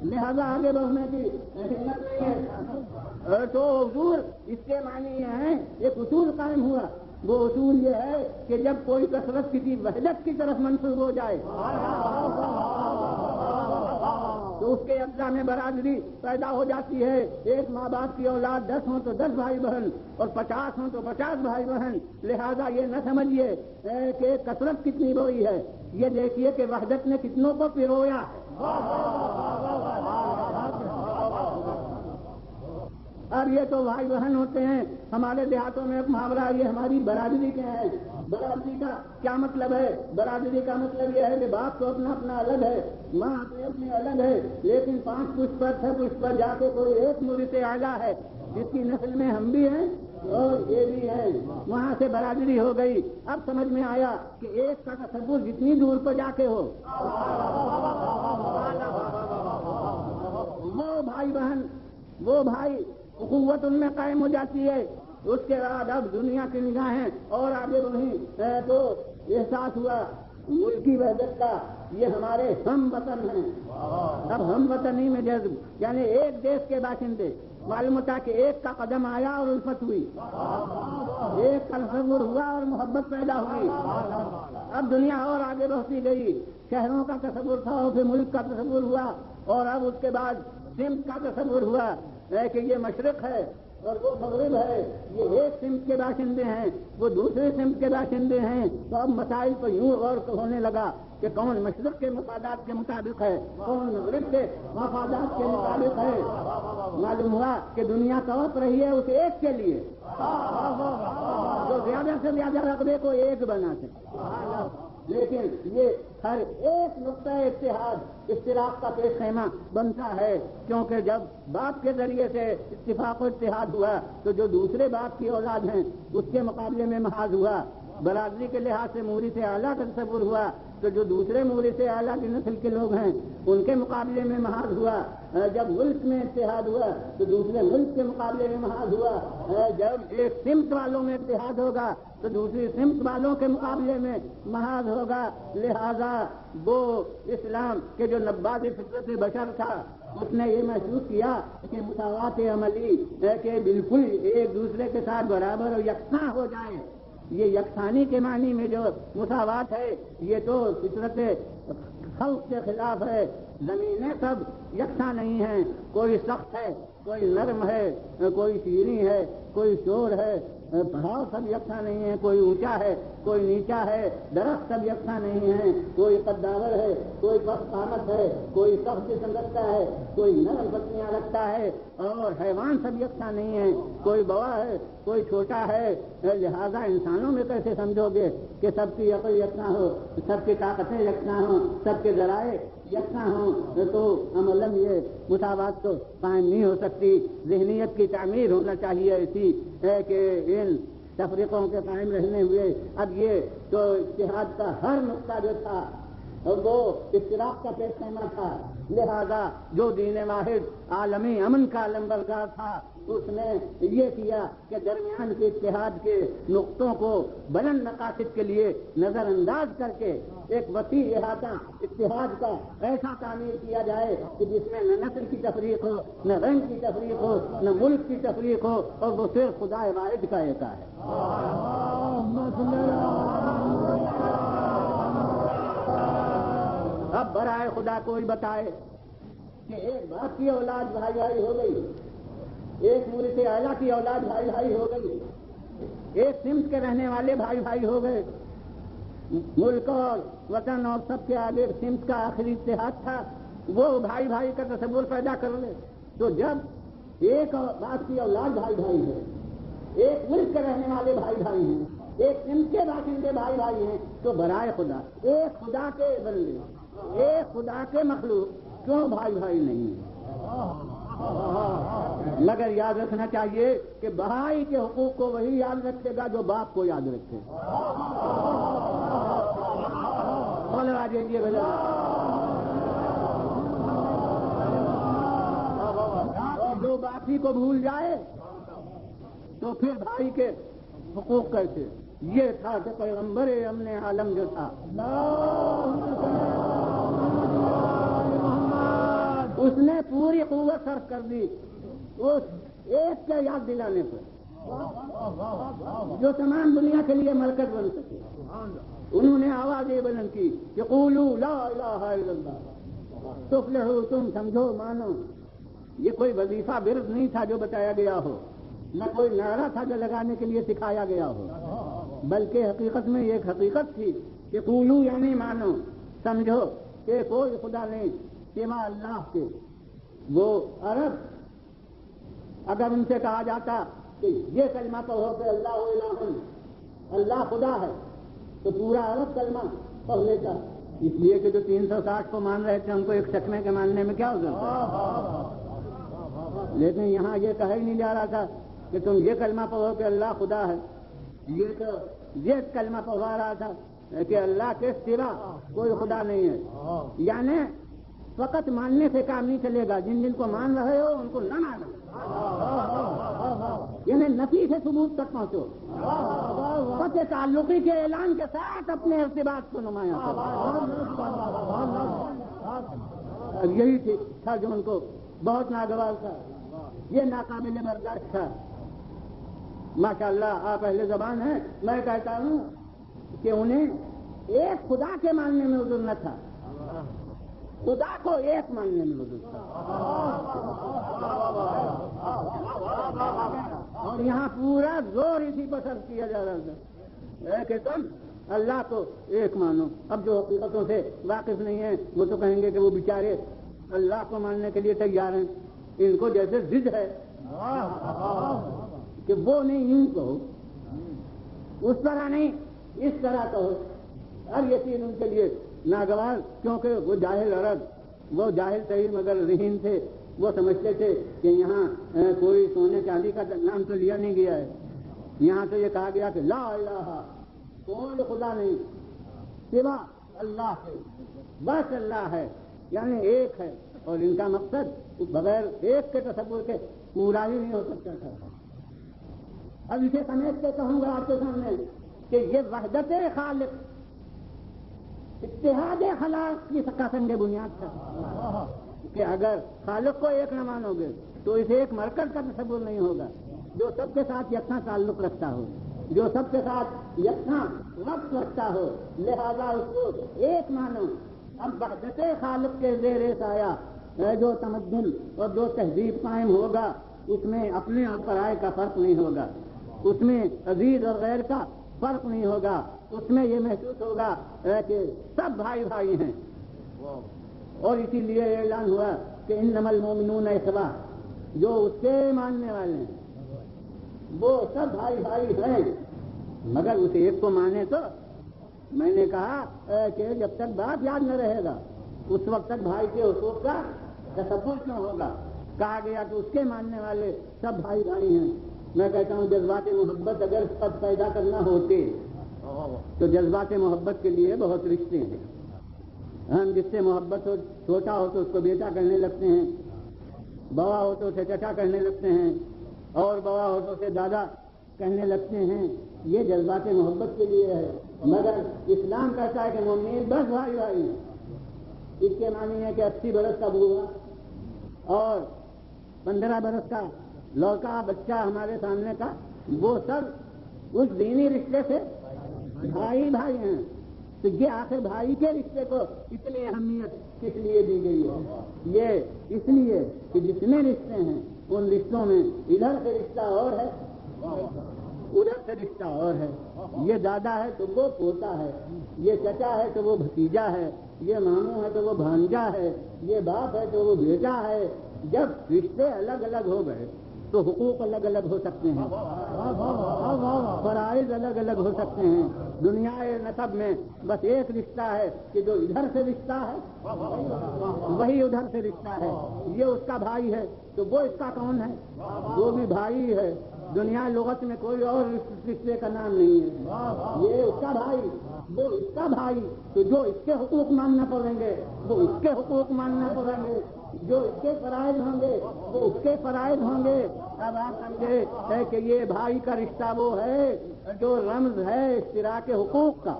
لہذا آگے بڑھنے کی ہمت نہیں ہے. تو حضور اس کے معنی یہ ہیں ایک اصول قائم ہوا. وہ اصول یہ ہے کہ جب کوئی کثرت کسی وحدت کی طرف منسوب ہو جائے تو اس کے اجزاء میں برادری پیدا ہو جاتی ہے. ایک ماں باپ کی اولاد 10 ہوں تو 10 بھائی بہن اور 50 ہوں تو 50 بھائی بہن. لہذا یہ نہ سمجھیے کہ کثرت کتنی بڑی ہے, یہ دیکھیے کہ وحدت نے کتنوں کو پرویا. اب یہ تو بھائی بہن ہوتے ہیں. ہمارے دیہاتوں میں ایک محاورہ ہے, یہ ہماری برادری کے ہیں. برادری کا کیا مطلب ہے؟ برادری کا مطلب یہ ہے کہ باپ تو اپنا اپنا الگ ہے, ماں اپنے الگ ہے, لیکن 5 پشت پر 6 پشت پر جا کے کوئی ایک مورث اعلیٰ ہے جس کی نسل میں ہم بھی ہیں اور یہ بھی ہے. وہاں سے برادری ہو گئی. اب سمجھ میں آیا کہ ایک کا تصور جتنی دور کو جا کے ہو وہ بھائی بہن وہ بھائی اخوت ان میں قائم ہو جاتی ہے. اس کے بعد اب دنیا کی نگاہیں اور آگے بڑھی تو احساس ہوا ملکی وحدت کا. یہ ہمارے ہم وطن ہیں. اب ہم وطنی میں جذب یعنی ایک دیش کے باشندے. معلوم ہوتا کہ ایک کا قدم آیا اور الفت ہوئی, ایک کا تصور ہوا اور محبت پیدا ہوئی. اب دنیا اور آگے بڑھتی گئی. شہروں کا تصور تھا اور پھر ملک کا تصور ہوا اور اب اس کے بعد سمت کا تصور ہوا کہ یہ مشرق ہے اور وہ مغرب ہے. یہ ایک سمت کے باشندے ہیں, وہ دوسرے سمت کے باشندے ہیں. تو اب مسائل پر یوں غور ہونے لگا کہ کون مشرق کے مفادات کے مطابق ہے, کون مغرب کے مفادات کے مطابق ہے. معلوم ہوا کہ دنیا طرف رہی ہے اس ایک کے لیے جو زیادہ سے زیادہ رقبے کو ایک بنا سکے. لیکن یہ ہر ایک نقطہ اتحاد اشتراک کا پیش خیمہ بنتا ہے, کیونکہ جب باپ کے ذریعے سے اتفاق و اتحاد ہوا تو جو دوسرے باپ کی اولاد ہیں اس کے مقابلے میں محاذ ہوا. برادری کے لحاظ سے مورث اعلیٰ کا تصور ہوا تو جو دوسرے مورث اعلیٰ کی نسل کے لوگ ہیں ان کے مقابلے میں محاذ ہوا. جب ملک میں اتحاد ہوا تو دوسرے ملک کے مقابلے میں محاذ ہوا. جب ایک سمت والوں میں اتحاد ہوگا تو دوسری سمت والوں کے مقابلے میں محاذ ہوگا. لہذا وہ اسلام کے جو نبات فطرت بشر تھا اس نے یہ محسوس کیا کہ مساوات عملی کہ بالکل ایک دوسرے کے ساتھ برابر اور یکساں ہو جائے. یہ یکسانی کے معنی میں جو مساوات ہے یہ تو فطرت خلق کے خلاف ہے. زمینیں سب یکساں نہیں ہیں, کوئی سخت ہے, کوئی نرم ہے, کوئی شیریں ہے, کوئی شور ہے. پہاڑ سب یکساں نہیں ہیں, کوئی اونچا ہے کوئی نیچا ہے. درخت سب یکساں نہیں ہیں, کوئی قداور ہے کوئی پست قامت ہے, کوئی سخت جسم رکھتا ہے کوئی نرم پتیاں رکھتا ہے. اور حیوان سب یکساں نہیں ہیں, کوئی بڑا ہے کوئی چھوٹا ہے. لہذا انسانوں میں کیسے سمجھو گے کہ سب کی عقل یکساں ہو, سب کی طاقتیں یکساں ہوں, سب کے ذرائع یکساں ہوں. تو عملاً یہ مساوات تو قائم نہیں ہو سکتی. ذہنیت کی تعمیر ہونا چاہیے ایسی ہے کہ ان تفریقوں کے قائم رہنے ہوئے اب یہ تو اتحاد کا ہر نقطہ جو تھا وہ اشتراک کا پیش خیمہ تھا. لہذا جو دین واحد عالمی امن کا علمبردار تھا اس نے یہ کیا کہ درمیان کے اتحاد کے نقطوں کو بلند مقاصد کے لیے نظر انداز کر کے ایک وسیع احاطہ اتحاد کا ایسا تعمیر کیا جائے کہ جس میں نہ نسل کی تفریق ہو, نہ رنگ کی تفریق ہو, نہ ملک کی تفریق ہو, اور وہ صرف خدا واحد کا ایسا ہے. اب برائے خدا کوئی بتائے کہ ایک باپ کی اولاد بھائی بھائی ہو گئی, ایک مورث اعلیٰ کی اولاد بھائی بھائی ہو گئی, ایک سمت کے رہنے والے بھائی بھائی ہو گئے. ملک اور وطن اور سب کے آگے سمت کا آخری اتحاد تھا, وہ بھائی بھائی کا تصور پیدا کر لے. تو جب ایک باپ کی اولاد بھائی بھائی ہے, ایک ملک کے رہنے والے بھائی بھائی ہیں, ایک سمت کے باشندے بھائی بھائی ہیں, تو برائے خدا ایک خدا کے بندے, ایک خدا کے مخلوق کیوں بھائی بھائی نہیں ہیں؟ مگر یاد رکھنا چاہیے کہ بھائی کے حقوق کو وہی یاد رکھے گا جو باپ کو یاد رکھے. اور جو باپی کو بھول جائے تو پھر بھائی کے حقوق کیسے؟ یہ تھا کہ پیغمبر امن عالم جو تھا اس نے پوری قوت صرف کر دی اس ایک کے یاد دلانے پر جو تمام دنیا کے لیے مرکز بن سکے. انہوں نے آواز یہ بلند کی کہ قولوا لا الہ الا اللہ تفلحوا، تم سمجھو مانو. یہ کوئی وظیفہ ورد نہیں تھا جو بتایا گیا ہو، نہ کوئی نعرہ تھا جو لگانے کے لیے سکھایا گیا ہو، بلکہ حقیقت میں یہ ایک حقیقت تھی کہ قولو یعنی مانو، سمجھو کہ کوئی خدا نہیں سوا اللہ کے. وہ عرب اگر ان سے کہا جاتا کہ یہ کلمہ پڑھو کہ اللہ الہ، اللہ خدا ہے، تو پورا عرب کلمہ پڑھ لیتا. اس لیے کہ جو 360 کو مان رہے تھے ان کو ایک چکمے کے ماننے میں کیا ضرورت ہے. لیکن یہاں یہ کہا ہی نہیں جا رہا تھا کہ تم یہ کلمہ پڑھو کہ اللہ خدا ہے. یہ تو یہ کلمہ پڑھوا رہا تھا کہ اللہ کے سوا کوئی خدا نہیں ہے. یعنی فقط ماننے سے کام نہیں چلے گا، جن جن کو مان رہے ہو ان کو نہ مانو، یعنی نفی سے ثبوت تک پہنچو. قطع تعلقی کے اعلان کے ساتھ اپنے ارتباط کو نمایاں کرو. یہی تھا جو ان کو بہت ناگوار تھا، یہ ناقابل برداشت تھا. ماشاءاللہ آپ اہل زبان ہیں. میں کہتا ہوں کہ انہیں ایک خدا کے ماننے میں عذر نہ تھا، خدا کو ایک ماننے میں عذر تھا. اور یہاں پورا زور اسی پر صرف کیا جا رہا تھا کہ تم اللہ کو ایک مانو. اب جو حقیقتوں سے واقف نہیں ہیں وہ تو کہیں گے کہ وہ بیچارے اللہ کو ماننے کے لیے تیار ہیں، ان کو جیسے ضد ہے کہ وہ نہیں یوں کہو، اس طرح نہیں اس طرح کہو. اب یقین ان کے لیے ناگوار، کیونکہ وہ جاہل عرب، وہ جاہل صحیح مگر ذہین تھے. وہ سمجھتے تھے کہ یہاں کوئی سونے چاندی کا نام تو لیا نہیں گیا ہے، یہاں تو یہ کہا گیا کہ لا الہ، کوئی خدا نہیں سوا اللہ ہے، بس اللہ ہے، یعنی ایک ہے. اور ان کا مقصد بغیر ایک کے تصور کے پورا ہی نہیں ہو سکتا تھا. اب اسے سمیٹ کے کہوں گا آپ کے سامنے کہ یہ وحدت خالق، اتحاد خلاق کی سنگ بنیاد تھا کہ اگر خالق کو ایک نہ مانو گے تو اسے ایک مرکز کا تصور نہیں ہوگا جو سب کے ساتھ یکساں تعلق رکھتا ہو، جو سب کے ساتھ یکساں وقت رکھتا ہو. لہذا اس کو ایک مانو. اب وحدت خالق کے زیر سایہ جو تمدن اور جو تہذیب قائم ہوگا اس میں اپنے اور پرائے کا فرق نہیں ہوگا، اس میں عزیز اور غیر کا فرق نہیں ہوگا. اس میں یہ محسوس ہوگا کہ سب بھائی بھائی ہیں. اور اسی لیے اعلان ہوا کہ انما المؤمنون اخوہ، جو اس کے ماننے والے ہیں وہ سب بھائی بھائی ہیں، مگر اسے ایک کو مانے. تو میں نے کہا کہ جب تک بات یاد نہ رہے گا اس وقت تک بھائی کے حقوق کا تصور کیوں ہوگا. کہا گیا کہ اس کے ماننے والے سب بھائی بھائی ہیں. میں کہتا ہوں جذبات محبت اگر سب پیدا کرنا ہوتے تو جذبات محبت کے لیے بہت رشتے ہیں. ہم جس سے محبت ہو، چھوٹا ہو تو اس کو بیٹا کہنے لگتے ہیں، بوا ہو تو اسے چچا کہنے لگتے ہیں، اور بوا ہو تو اسے دادا کہنے لگتے ہیں. یہ جذبات محبت کے لیے ہے. مگر اسلام کہتا ہے کہ مومنین بس بھائی بھائی ہیں. اس کے معنی ہے کہ 80 برس کا بوڑھا اور 15 برس کا لڑکا بچہ ہمارے سامنے کا، وہ سب اس دینی رشتے سے بھائی بھائی ہیں. تو یہ آخر بھائی کے رشتے کو اتنی اہمیت کس لیے دی گئی ہے؟ یہ اس لیے کہ جتنے رشتے ہیں ان رشتوں میں ادھر سے رشتہ اور ہے، ادھر سے رشتہ اور ہے. یہ دادا ہے تو وہ پوتا ہے، یہ چچا ہے تو وہ بھتیجا ہے، یہ ماموں ہے تو وہ بھانجا ہے، یہ باپ ہے تو وہ بیٹا ہے. جب رشتے الگ الگ ہو گئے تو حقوق الگ الگ ہو سکتے ہیں، فرائض الگ الگ ہو سکتے ہیں. دنیا نسب میں بس ایک رشتہ ہے کہ جو ادھر سے رشتہ ہے وہی ادھر سے رشتہ ہے. یہ اس کا بھائی ہے تو وہ اس کا کون ہے؟ وہ بھی بھائی ہے. دنیا لغت میں کوئی اور رشتے کا نام نہیں ہے. یہ اس کا بھائی، وہ اس کا بھائی. تو جو اس کے حقوق ماننا پڑیں گے وہ اس کے حقوق ماننا پڑیں گے، جو اس کے فرائض ہوں گے وہ اس کے فرائض ہوں گے. اب آپ سمجھے ہے کہ یہ بھائی کا رشتہ وہ ہے جو رمز ہے اشتراک حقوق کا.